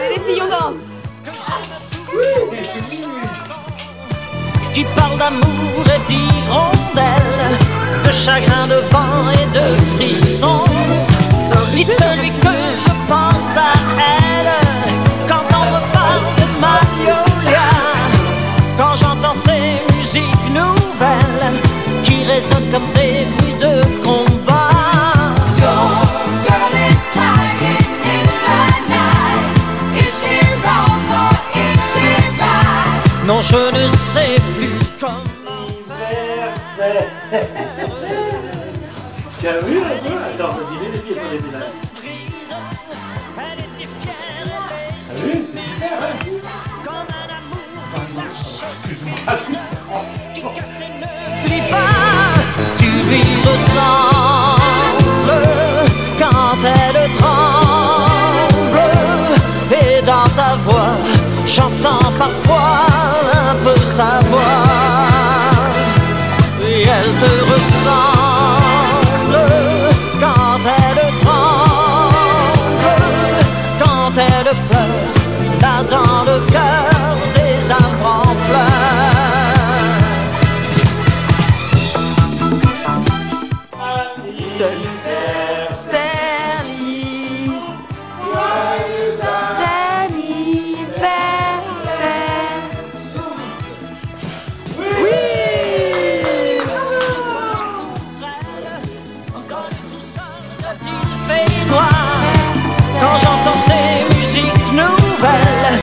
Allez les filles, on danse. Qui parle d'amour et d'hirondelle, de chagrin, de vent et de frissons. Dites-lui que je pense à elle quand on me parle de Magnolia, quand j'entends ces musiques nouvelles qui résonnent comme des bruits de combat. Your girl is crying in the night. Is she wrong or is she right? Non, je ne sais plus comment faire. Tu as vu un peu? Attends, je disais les pieds sur les pédales. T'as vu? C'est super, hein? N'oublie pas, tu lui ressembles quand elle tremble. Et dans ta voix, j'entends parfois un peu sa voix. Et elle te ressemble quand elle tremble, quand elle pleure, là dans le cœur des arbres en fleurs.